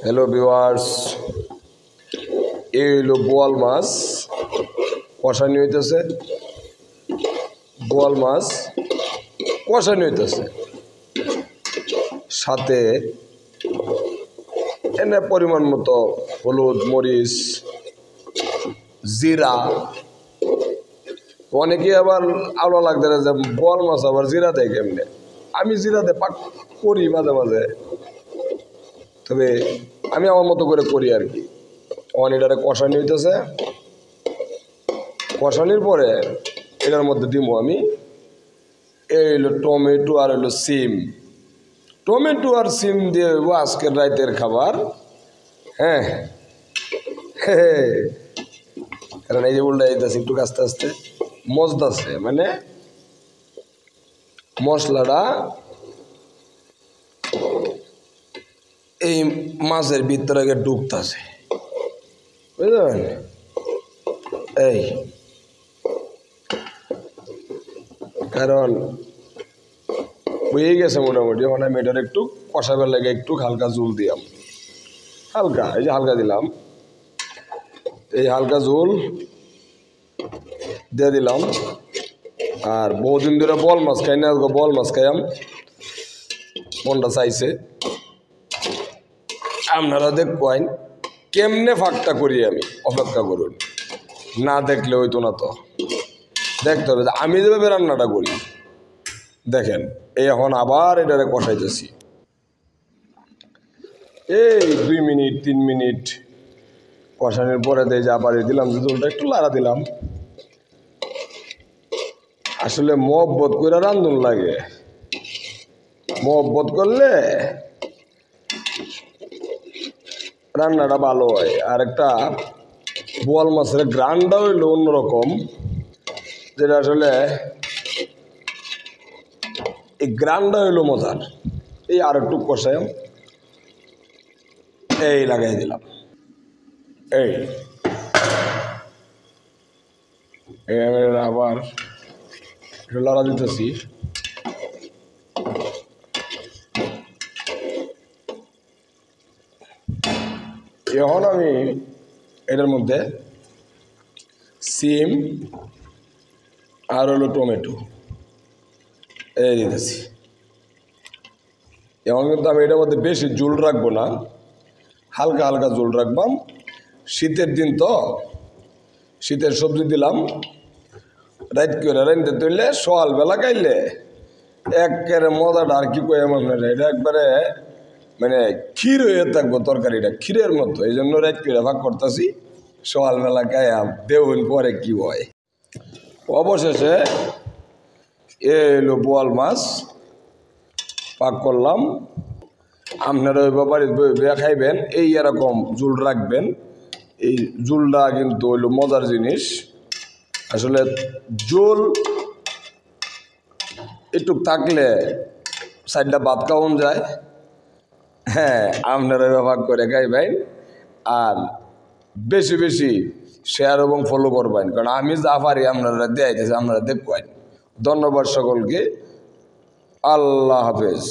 Hello viewers, এই হলো বোয়াল মাছ কষানি হইতেছে। বোয়াল মাছ কষানি হইতেছে, সাথে এনে পরিমাণ মতো হলুদ, মরিচ, জিরা। অনেকে আবার আলো লাগতে যে বোয়াল মাছ আবার জিরা দেয় কেমনে। আমি জিরাতে পাক করি মাঝে মাঝে, তবে আমি আমার মতো করে করি আর কি। এটারে কষানি হইতেছে, কষানির পরে এটার মধ্যে দিব আমি এই হলো টমেটো আর হলো সিম। টমেটো আর সিম দিয়ে আজকের রাতের খাবার। হ্যাঁ, কারণ এই যে উল্টা যাইতেছে একটু আস্তে আস্তে মজদাছে, মানে মশলাটা এই মাছের ভিতরে আগে ঢুকতেছে, বুঝলেন? এই কারণ হয়ে গেছে মোটামুটি। এখন আমি এটার একটু কষাবার লাগে একটু হালকা জল দিলাম, হালকা, এই যে হালকা দিলাম, এই হালকা জল দিয়ে দিলাম। আর বহুদিন ধরে বল মাছ খাই না, বল মাছ খাইলাম, মনটা চাইছে। আপনারা দেখবেন কেমনে ফাঁকটা করি আমি, অপেক্ষা করুন। না দেখলে হইতো না, তো দেখতে হবে। আমি যেভাবে রান্নাটা করি দেখেন। এই এখন আবার এটারে কষাইতেছি, এই 2 মিনিট 3 মিনিট কষানোর পরে দিয়ে যা পারি দিলাম, জলটা একটু লাড়া দিলাম। আসলে মহব্বত করে রান্ধন লাগে, মহব্বত করলে রান্নাটা ভালো হয়। আর একটা বোয়াল মাছের গ্রানটা হইলো অন্যরকম, যেটা আসলে এই গ্রানটা হইলো মজার। এই আর একটু কষাই এই লাগাই দিলাম, এই আবার একটু লড়া দিতেছি। এখন আমি এটার মধ্যে সিম আর হলো টমেটো এই দিতেছি। এখন কিন্তু আমি এটার মধ্যে বেশি ঝোল রাখবো না, হালকা হালকা ঝোল রাখবাম। শীতের দিন তো, শীতের সবজি দিলাম, রাইত করে রাইতে তুললে সকালবেলা খাইলে একেবারে মজাটা আর কি কই আপনার, এটা একবারে মানে ক্ষীর হয়ে থাকবো তরকারিটা, ক্ষীরের মতো। এই জন্য রাইত করে ভাগ করতেছি, সকালবেলা খাইয়াম, দেউন পরে কি হয়। অবশেষে এ এলো বোয়াল মাছ পাক করলাম। আপনারা ওই ব্যাপারে খাইবেন, এই এরকম ঝুল রাখবেন। এই ঝুলটা কিন্তু হইল মজার জিনিস। আসলে ঝোল একটু থাকলে সাইডটা ভাত খাওয়ান যায়। হ্যাঁ, আপনারা ব্যবহার করে খাইবেন, আর বেশি বেশি শেয়ার এবং ফলো করবেন, কারণ আমি যা পারি আপনারা দেখাইতেছি, আপনারা দেখবেন। ধন্যবাদ সকলকে, আল্লাহ হাফেজ।